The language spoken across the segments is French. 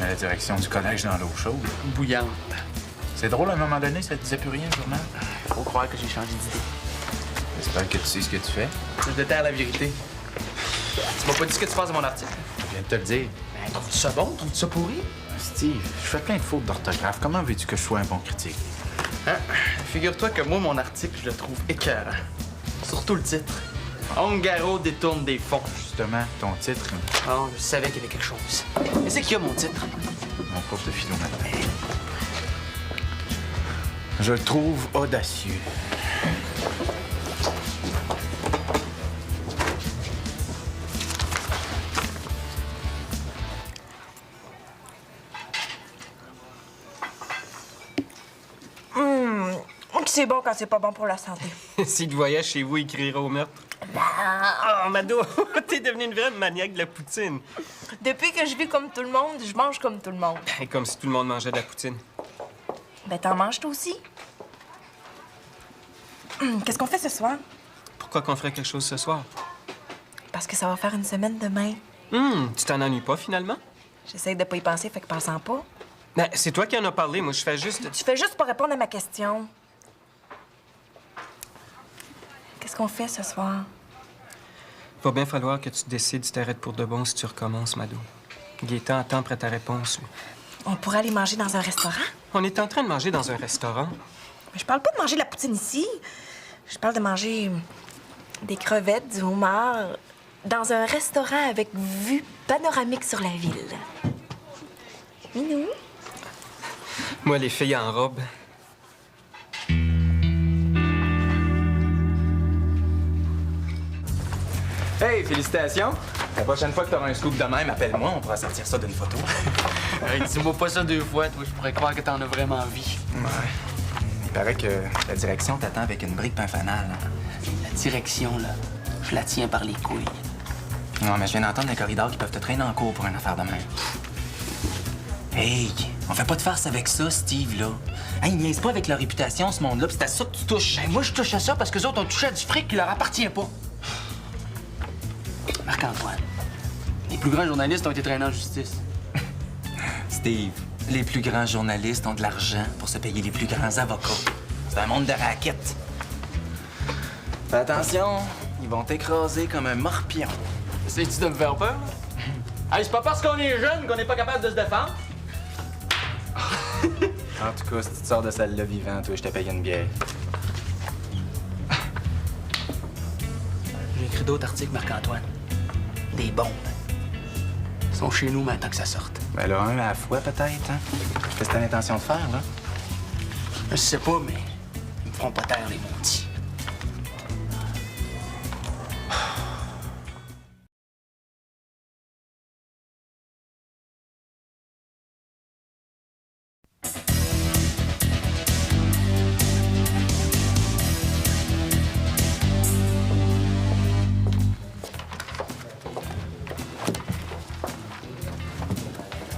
mets la direction du collège dans l'eau chaude. Bouillante. C'est drôle, à un moment donné, ça te disait plus rien, le journal? Faut croire que j'ai changé d'idée. J'espère que tu sais ce que tu fais. Je déterre la vérité. Tu m'as pas dit ce que tu penses de mon article. Je viens de te le dire. Ben, trouves-tu ça bon? Trouves-tu ça pourri? Steve, je fais plein de fautes d'orthographe. Comment veux-tu que je sois un bon critique? Hein? Figure-toi que moi, mon article, je le trouve écœurant. Surtout le titre. Ongaro détourne des fonds. Justement, ton titre, Oh, je savais qu'il y avait quelque chose. Qu'est-ce qu'il y a, mon titre? mon prof de philo matin. Je le trouve audacieux. C'est bon quand c'est pas bon pour la santé. S'il te voyait chez vous, il crierait au meurtre. Oh, Mado, t'es devenue une vraie maniaque de la poutine. Depuis que je vis comme tout le monde, je mange comme tout le monde. Et comme si tout le monde mangeait de la poutine. Ben, t'en manges toi aussi. Qu'est-ce qu'on fait ce soir? Pourquoi qu'on ferait quelque chose ce soir? Parce que ça va faire une semaine demain. Tu t'en ennuies pas, finalement? J'essaie de pas y penser, fait que pense-en pas. Ben, c'est toi qui en as parlé. Moi, je fais juste... Tu fais juste pas répondre à ma question. Qu'est-ce qu'on fait ce soir? Va bien falloir que tu décides si t'arrêtes pour de bon si tu recommences, Mado. Gaétan attend près ta réponse, lui. On pourrait aller manger dans un restaurant? On est en train de manger dans un restaurant. Mais je parle pas de manger de la poutine ici. Je parle de manger des crevettes, du homard, dans un restaurant avec vue panoramique sur la ville. Minou? Moi, les filles en robe. Hey, félicitations! La prochaine fois que tu auras un scoop de même, appelle-moi, on pourra sortir ça d'une photo. Hey, dis-moi pas ça deux fois, toi. Je pourrais croire que t'en as vraiment envie. Ouais. Il paraît que la direction t'attend avec une brique pain fanal. La direction, là, je la tiens par les couilles. Non, mais je viens d'entendre des corridors qui peuvent te traîner en cours pour une affaire de même. Hey, on fait pas de farce avec ça, Steve, là. Hey, niaise pas avec leur réputation, ce monde-là, pis c'est à ça que tu touches. Ben, moi, je touche à ça parce que les autres ont touché à du fric qui leur appartient pas. Marc-Antoine, les plus grands journalistes ont été traînés en justice. Steve, les plus grands journalistes ont de l'argent pour se payer les plus grands avocats. C'est un monde de raquettes. Fais attention, ils vont t'écraser comme un morpion. Essayes-tu de me faire peur? Hey, c'est pas parce qu'on est jeune qu'on n'est pas capable de se défendre. En tout cas, si tu te sors de celle-là vivant, toi, je te paye une bière. J'ai écrit d'autres articles, Marc-Antoine. Des bombes. Ils sont chez nous maintenant que ça sorte. Ben là, un à la fois, peut-être, hein? Qu'est-ce que t'as l'intention de faire, là? Je sais pas, mais ils me feront pas taire, les maudits.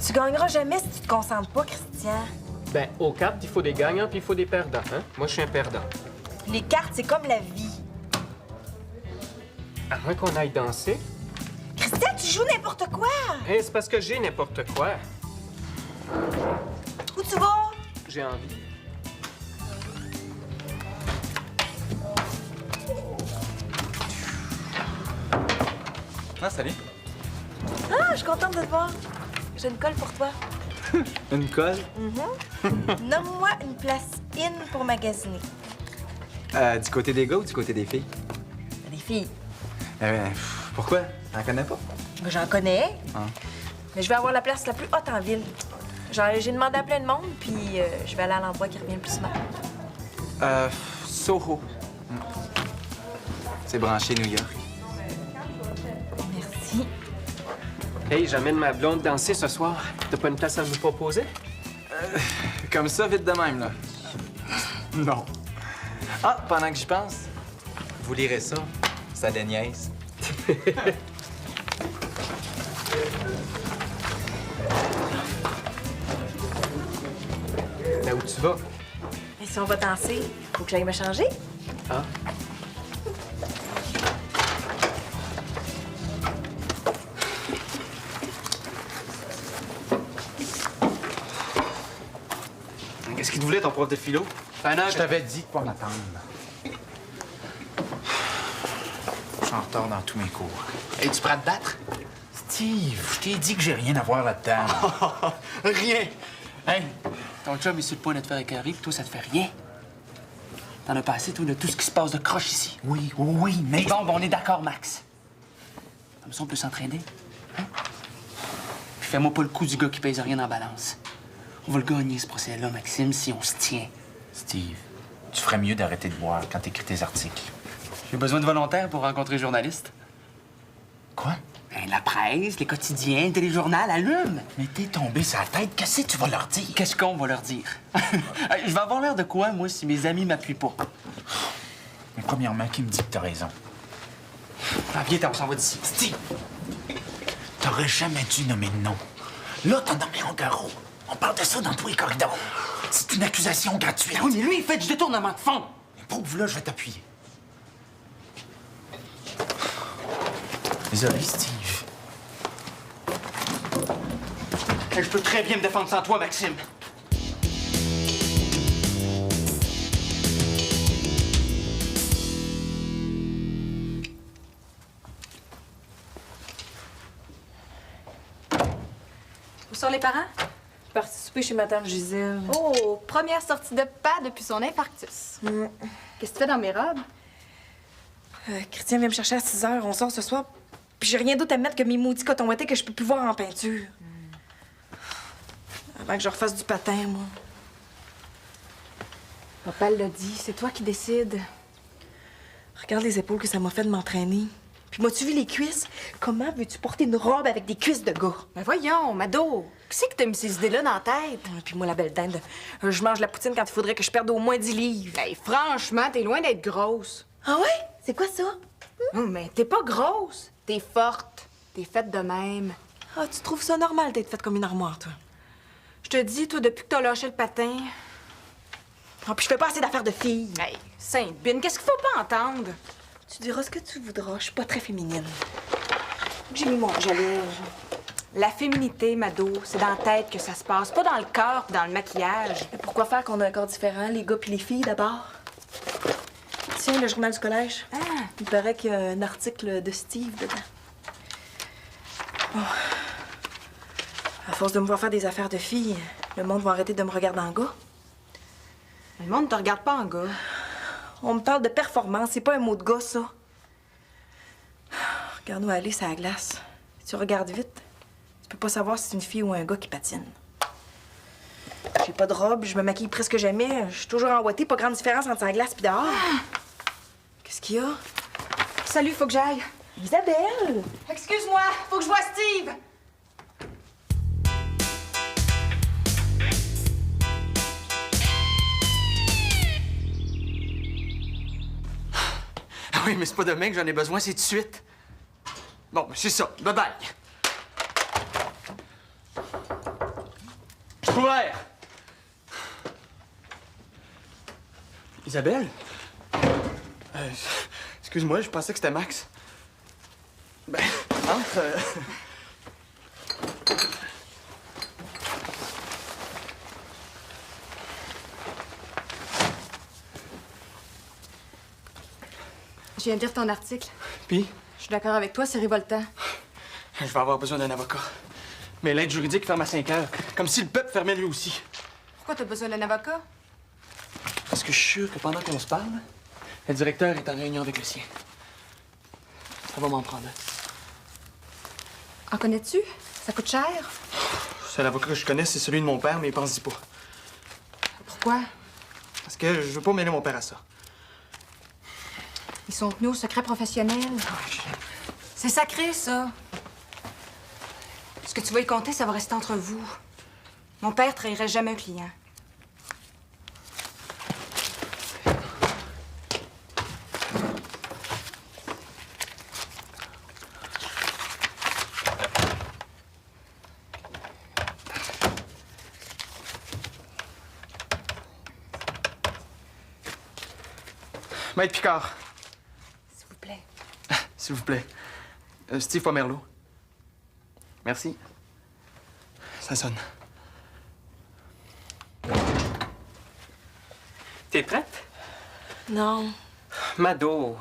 Tu gagneras jamais si tu te concentres pas, Christian. Ben, aux cartes, il faut des gagnants puis il faut des perdants, hein? Moi, je suis un perdant. Les cartes, c'est comme la vie. À moins qu'on aille danser. Christian, tu joues n'importe quoi. Hey, c'est parce que j'ai n'importe quoi. Où tu vas? J'ai envie. Ah, salut. Ah, je suis contente de te voir. J'ai une colle pour toi. Une colle? Nomme-moi une place in pour magasiner. Du côté des gars ou du côté des filles? Des filles. Pourquoi? T'en connais pas? J'en connais. Ah. Mais je vais avoir la place la plus haute en ville. Genre, j'ai demandé à plein de monde, puis je vais aller à l'endroit qui revient le plus souvent. Soho. C'est branché New York. Merci. Hey, j'amène ma blonde danser ce soir. T'as pas une place à nous proposer? Comme ça, vite de même, là. Non. Ah, pendant que j'y pense, vous lirez ça. Ça déniaise. Là où tu vas? Et si on va danser, faut que j'aille me changer. Ah? qu'il te voulait, ton prof de philo? Je t'avais dit de pas m'attendre. Je suis en retard dans tous mes cours. Es-tu prêt à te battre? Steve, je t'ai dit que j'ai rien à voir là-dedans. Rien! Hey, ton chum est sur le point de te faire écœurer, puis toi, ça te fait rien. T'en as pas assez, toi, de tout ce qui se passe de croche ici. Oui, mais... Bon, on est d'accord, Max. Comme ça, on peut s'entraîner. Hein? Puis fais-moi pas le coup du gars qui pèse rien en balance. On va le gagner, ce procès-là, Maxime, si on se tient. Steve, tu ferais mieux d'arrêter de boire quand t'écris tes articles. J'ai besoin de volontaires pour rencontrer les journalistes. Quoi? Ben, la presse, les quotidiens, le téléjournal, allume. Mais t'es tombé sur la tête, qu'est-ce que tu vas leur dire? Qu'est-ce qu'on va leur dire? Je vais avoir l'air de quoi, moi, si mes amis m'appuient pas? Mais premièrement, qui me dit que t'as raison? Ah, viens, on s'en va d'ici. Steve, t'aurais jamais dû nommer de nom. Là, t'as nommé Ongaro. On parle de ça dans tous les corridors. C'est une accusation gratuite. Oui, mais lui, il fait du détournement de fonds. Prouve-le, je vais t'appuyer. Désolé, Steve. Je peux très bien me défendre sans toi, Maxime. Où sont les parents? Participer chez Madame Gisèle. Oh, première sortie de pas depuis son infarctus. Qu'est-ce que tu fais dans mes robes? Christian vient me chercher à 6 h. On sort ce soir. Puis j'ai rien d'autre à mettre que mes maudits cotons ouatés que je peux plus voir en peinture. Avant que je refasse du patin, moi. Papa l'a dit, c'est toi qui décides. Regarde les épaules que ça m'a fait de m'entraîner. Puis m'as-tu vu les cuisses? Comment veux-tu porter une robe avec des cuisses de gars? Mais voyons, Mado, qui c'est que t'as mis ces idées-là dans la tête? Puis moi, la belle dinde, je mange la poutine quand il faudrait que je perde au moins 10 livres. Hey, franchement, t'es loin d'être grosse. Ah ouais? C'est quoi ça? Mais t'es pas grosse. T'es forte. T'es faite de même. Ah, tu trouves ça normal d'être faite comme une armoire, toi? Je te dis, toi, depuis que t'as lâché le patin... Ah, puis je fais pas assez d'affaires de filles. Hey, Sainte-Bine, qu'est-ce qu'il faut pas entendre? Tu diras ce que tu voudras, je suis pas très féminine. J'ai mis mon rouge à lèvres. La féminité, Mado, c'est dans la tête que ça se passe, pas dans le corps pis dans le maquillage. Mais pourquoi faire qu'on a un corps différent, les gars puis les filles, d'abord? Tiens, le journal du collège. Ah. Il paraît qu'il y a un article de Steve dedans. Bon. À force de me voir faire des affaires de filles, le monde va arrêter de me regarder en gars. Le monde te regarde pas en gars. On me parle de performance, c'est pas un mot de gars, ça. Regarde-nous aller sur la glace. Si tu regardes vite, tu peux pas savoir si c'est une fille ou un gars qui patine. J'ai pas de robe, je me maquille presque jamais. Je suis toujours envoûtée, pas grande différence entre la glace et dehors. Qu'est-ce qu'il y a? Salut, faut que j'aille. Isabelle! Excuse-moi, faut que je voie Steve. Ah oui, mais c'est pas demain que j'en ai besoin, c'est tout de suite. Bon, ben c'est ça. Bye-bye. Je suis ouvert. Isabelle? Excuse-moi, je pensais que c'était Max. Ben, entre... Je viens de lire ton article. Puis, Je suis d'accord avec toi, c'est révoltant. je vais avoir besoin d'un avocat. Mais l'aide juridique ferme à 5 heures. Comme si le peuple fermait lui aussi. Pourquoi t'as besoin d'un avocat? Parce que je suis sûr que pendant qu'on se parle, le directeur est en réunion avec le sien. Ça va m'en prendre. En connais-tu? Ça coûte cher? Le seul avocat que je connais, c'est celui de mon père, mais il pense-y pas. Pourquoi? Parce que je veux pas mêler mon père à ça. Ils sont tenus au secret professionnel. C'est sacré, ça. Ce que tu vas y compter, ça va rester entre vous. Mon père trahirait jamais un client. Maître Picard, S'il vous plaît. s'il vous plaît. Steve Pomerleau. Merci. Ça sonne. T'es prête? Non. Mado,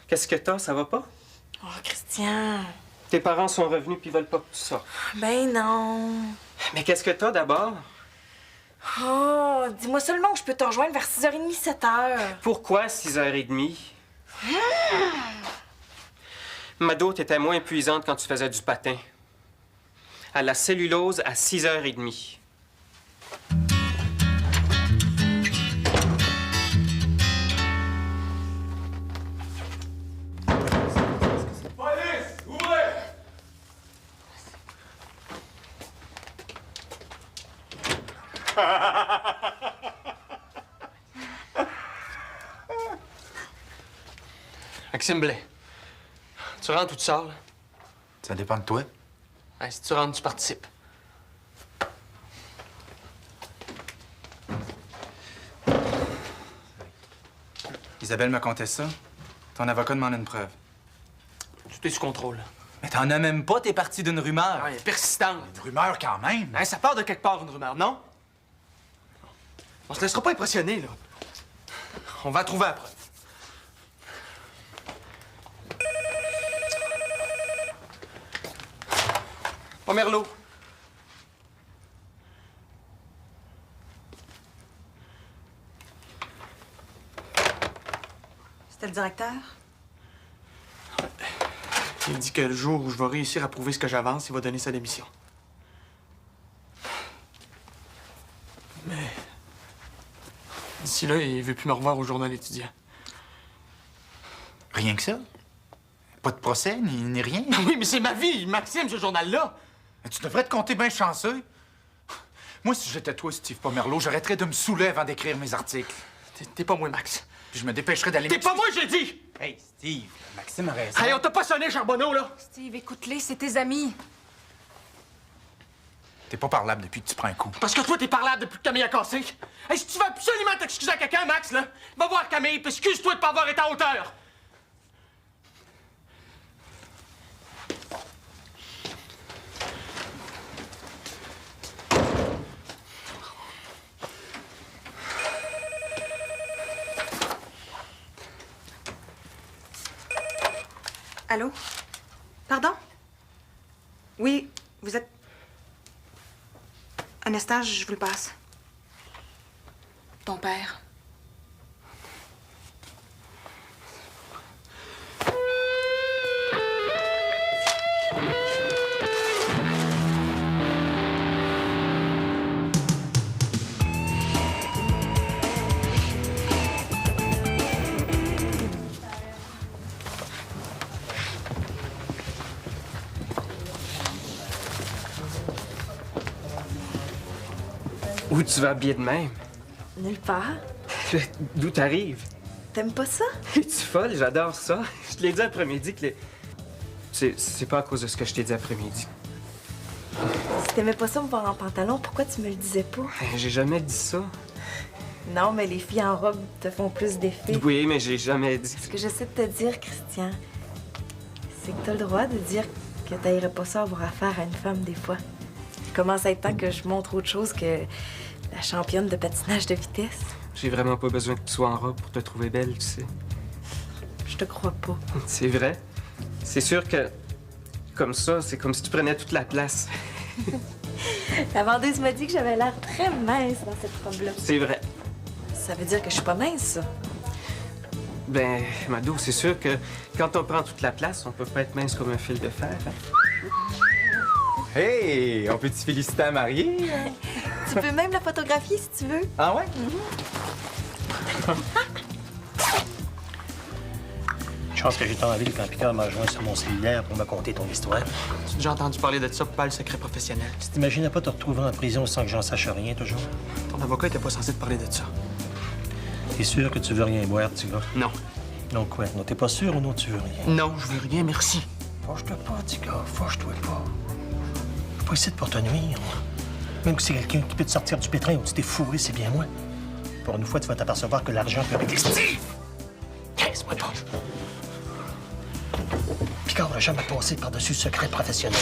qu'est-ce que t'as? Ça va pas? Oh, Christian. Tes parents sont revenus puis ils veulent pas que tu sortes. Ben non. Mais qu'est-ce que t'as d'abord? Oh, dis-moi seulement que je peux te rejoindre vers 6h30, 7h. Pourquoi 6h30? Mado, t'étais moins épuisante quand tu faisais du patin. À la cellulose à 6h30. Police! Ouvrez! Maxime Blais. Tu rentres ou tu sors, là? Ça dépend de toi. Hey, si tu rentres, tu participes. Isabelle me contait ça. Ton avocat demande une preuve. Tout est sous contrôle. Mais t'en as même pas, t'es parti d'une rumeur. Ah, elle est persistante. Une rumeur quand même. Hein, ça part de quelque part, une rumeur, non? On se laissera pas impressionner, là. On va trouver la preuve. Pomerleau. C'était le directeur? Il dit que le jour où je vais réussir à prouver ce que j'avance, il va donner sa démission. Mais... d'ici là, il veut plus me revoir au journal étudiant. Rien que ça? Pas de procès, ni rien? Oui, mais c'est ma vie, Maxime, ce journal-là! Mais tu devrais te compter bien chanceux. Moi, si j'étais toi, Steve Pomerleau, j'arrêterais de me saouler avant d'écrire mes articles. T'es pas moi, Max. Puis je me dépêcherais d'aller... T'es pas moi, j'ai dit! Hey, Steve, Maxime a raison. Hey, on t'a pas sonné, Charbonneau, là! Steve, écoute-les, c'est tes amis. T'es pas parlable depuis que tu prends un coup. Parce que toi, t'es parlable depuis que Camille a cassé. Hey, si tu veux absolument t'excuser à quelqu'un, Max, là, va voir Camille, puis excuse-toi de pas avoir été à hauteur. Allô? Pardon? Oui, vous êtes... Un instant, je vous le passe. Ton père. Où tu vas habiller de même? Nulle part. D'où t'arrives? T'aimes pas ça? Es-tu folle? J'adore ça. Je te l'ai dit après-midi que les... C'est pas à cause de ce que je t'ai dit après-midi. Si t'aimais pas ça me voir en pantalon, pourquoi tu me le disais pas? J'ai jamais dit ça. Non, mais les filles en robe te font plus d'effet. Oui, mais j'ai jamais dit... Ce que j'essaie de te dire, Christian, c'est que t'as le droit de dire que t'aillerais pas ça avoir affaire à une femme des fois. Il commence à être temps que je montre autre chose que la championne de patinage de vitesse. J'ai vraiment pas besoin que tu sois en robe pour te trouver belle, tu sais. Je te crois pas. C'est vrai. C'est sûr que, comme ça, c'est comme si tu prenais toute la place. La vendeuse m'a dit que j'avais l'air très mince dans cette robe-là. C'est vrai. Ça veut dire que je suis pas mince, ça. Ben, Mado, c'est sûr que quand on prend toute la place, on peut pas être mince comme un fil de fer. Hein? Hey, on peut-tu féliciter à mariée? Tu peux même la photographier si tu veux. Ah ouais? Je pense que j'étais en ville quand Picard m'a rejoint sur mon cellulaire pour me conter ton histoire. Tu as déjà entendu parler de ça, pas le secret professionnel. Tu t'imaginais pas te retrouver en prison sans que j'en sache rien, toujours? Ton avocat était pas censé te parler de ça. T'es sûr que tu veux rien boire, petit gars? Non. Non, quoi? Non, t'es pas sûr ou non, tu veux rien? Non, je veux rien, merci. Fâche-toi pas, petit gars. Fâche-toi pas. Je suis pas ici pour te nuire. Même si c'est quelqu'un qui peut te sortir du pétrin où tu t'es fourré, c'est bien moi. Pour une fois, tu vas t'apercevoir que l'argent peut régler... Steve! Laisse-moi pas. Picard n'a jamais passé par-dessus le secret professionnel.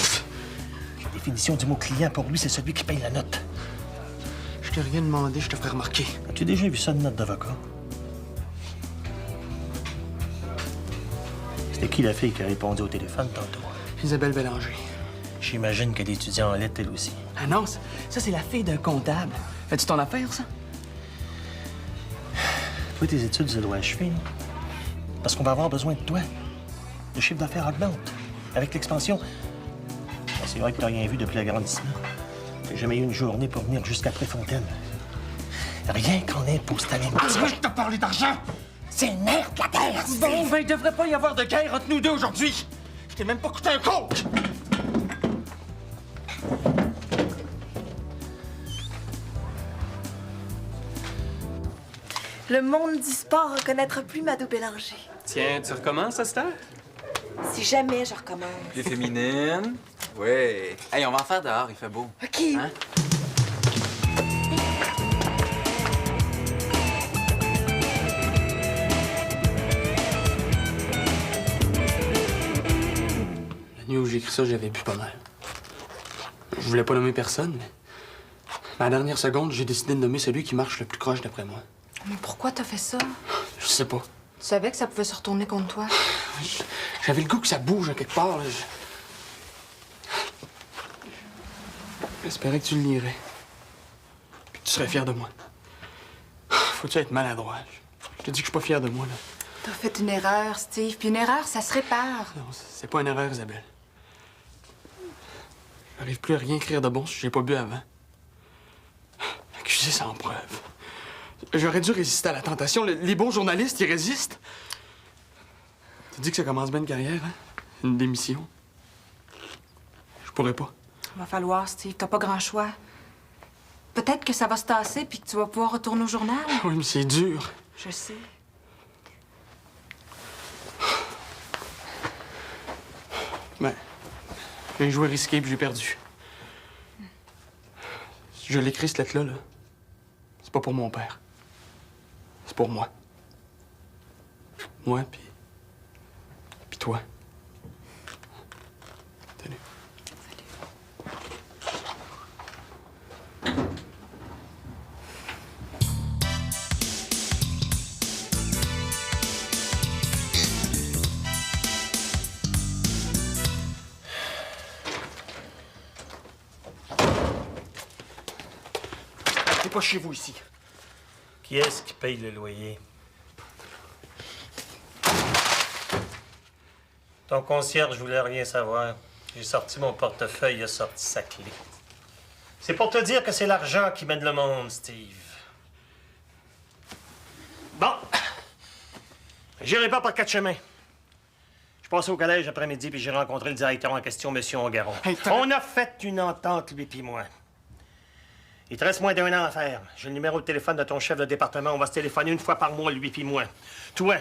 La définition du mot client, pour lui, c'est celui qui paye la note. Je t'ai rien demandé, je te ferai remarquer. As-tu déjà vu ça de note d'avocat? C'était qui la fille qui a répondu au téléphone tantôt? Isabelle Bélanger. J'imagine qu'elle étudie en lettres, elle aussi. Ah non, ça c'est la fille d'un comptable. Fais-tu ton affaire, ça? Toi, tes études, ça doit achever, là. Parce qu'on va avoir besoin de toi. Le chiffre d'affaires augmente. Avec l'expansion. Ben, c'est vrai que t'as rien vu depuis l'agrandissement. J'ai jamais eu une journée pour venir jusqu'à Préfontaine. Rien qu'en impôt cette année. Moi, je t'ai parlé d'argent! C'est le nerf de la guerre! Bon, ben, il devrait pas y avoir de guerre entre nous deux aujourd'hui. Je t'ai même pas coûté un coke! Le monde du sport reconnaîtra plus Mado Bélanger. Tiens, tu recommences, Esther? Si jamais je recommence. Plus féminine. Oui. Hey, on va en faire dehors, il fait beau. OK. Hein? La nuit où j'ai écrit ça, j'avais bu pas mal. Je voulais pas nommer personne, mais... À la dernière seconde, j'ai décidé de nommer celui qui marche le plus croche d'après moi. Mais pourquoi t'as fait ça? Je sais pas. Tu savais que ça pouvait se retourner contre toi? J'avais le goût que ça bouge à quelque part, là. J'espérais que tu le lirais. Puis que tu serais fier de moi. Faut-tu être maladroit? Je te dis que je suis pas fier de moi, là. T'as fait une erreur, Steve. Puis une erreur, ça se répare. Non, c'est pas une erreur, Isabelle. J'arrive plus à rien écrire de bon si j'ai pas bu avant. Accusé sans preuve. J'aurais dû résister à la tentation. Les bons journalistes, ils résistent. Tu dis que ça commence bien une carrière, hein? Une démission. Je pourrais pas. Va falloir, Steve. T'as pas grand choix. Peut-être que ça va se tasser puis que tu vas pouvoir retourner au journal. Oui, mais c'est dur. Je sais. Ben, j'ai joué risqué puis j'ai perdu. Si je l'écris, cette lettre-là, c'est pas pour mon père. C'est pour moi. Moi, puis toi. Salut. T'es pas chez vous ici. Qui est-ce qui paye le loyer? Ton concierge voulait rien savoir. J'ai sorti mon portefeuille, il a sorti sa clé. C'est pour te dire que c'est l'argent qui mène le monde, Steve. Bon. J'irai pas par quatre chemins. Je passais au collège après-midi puis j'ai rencontré le directeur en question, M. Ongaron. Hey, On a fait une entente, lui puis moi. Il te reste moins d'1 an à faire. J'ai le numéro de téléphone de ton chef de département. On va se téléphoner une fois par mois, lui puis moi. Toi,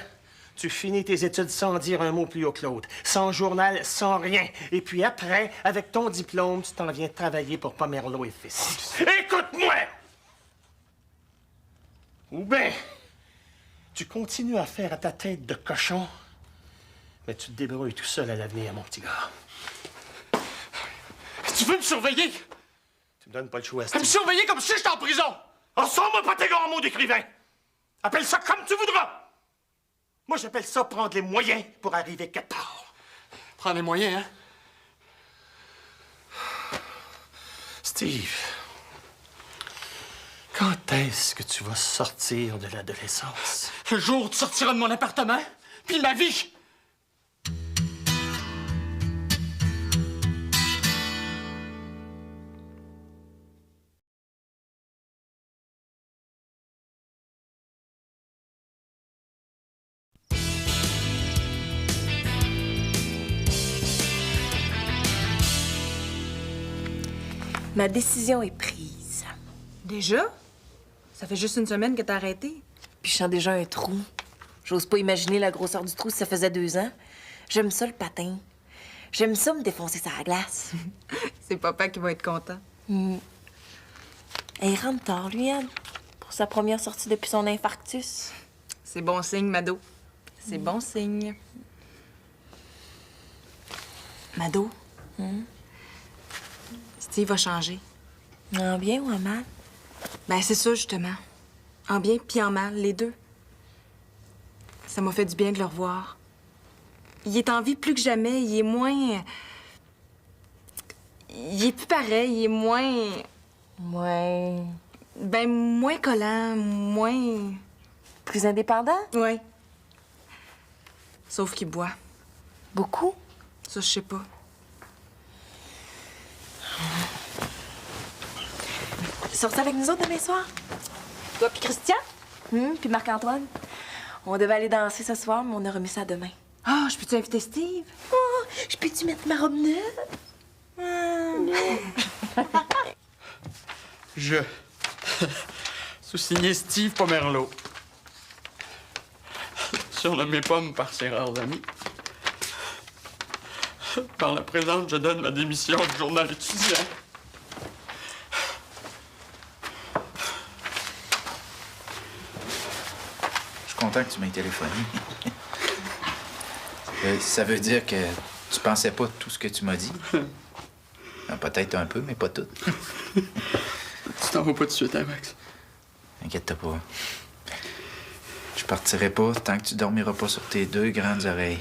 tu finis tes études sans dire un mot plus haut que l'autre. Sans journal, sans rien. Et puis après, avec ton diplôme, tu t'en viens travailler pour Pomerleau et Fils. Écoute-moi! Ou bien, tu continues à faire à ta tête de cochon, mais tu te débrouilles tout seul à l'avenir, mon petit gars. Tu veux me surveiller? Tu me donnes pas le choix, Me Steve. surveiller comme si j'étais en prison! Ressors-moi pas tes grands mots d'écrivain! Appelle ça comme tu voudras! Moi, j'appelle ça prendre les moyens pour arriver quelque part. Prends les moyens, hein? Steve, quand est-ce que tu vas sortir de l'adolescence? Le jour où tu sortiras de mon appartement, puis de ma vie! Ma décision est prise. Déjà? Ça fait juste une semaine que t'as arrêté. Puis je sens déjà un trou. J'ose pas imaginer la grosseur du trou si ça faisait 2 ans. J'aime ça, le patin. J'aime ça, me défoncer sur la glace. C'est papa qui va être content. Et il rentre tard, lui, Anne, pour sa première sortie depuis son infarctus. C'est bon signe, Mado. C'est bon signe. Mado? Steve va changer. En bien ou en mal? Ben, c'est ça, justement. En bien puis en mal, les deux. Ça m'a fait du bien de le revoir. Il est en vie plus que jamais. Il est moins... Il est plus pareil. Il est moins... Ouais. Ben, moins collant, moins... Plus indépendant? Ouais. Sauf qu'il boit. Beaucoup? Ça, je sais pas. Sorti avec nous autres demain soir? Toi puis Christian? Puis Marc-Antoine? On devait aller danser ce soir, mais on a remis ça à demain. Ah, je peux-tu inviter Steve? Oh, je peux-tu mettre ma robe neuve? Je. Sous-signé Steve Pomerleau. Surnommé Pomme par ses rares amis. Par la présente, je donne ma démission du journal étudiant. Je suis content que tu m'aies téléphoné. Ça veut dire que tu pensais pas tout ce que tu m'as dit? Peut-être un peu, mais pas tout. Tu t'en vas pas tout de suite, hein, Max? Inquiète-toi pas. Je partirai pas tant que tu dormiras pas sur tes deux grandes oreilles.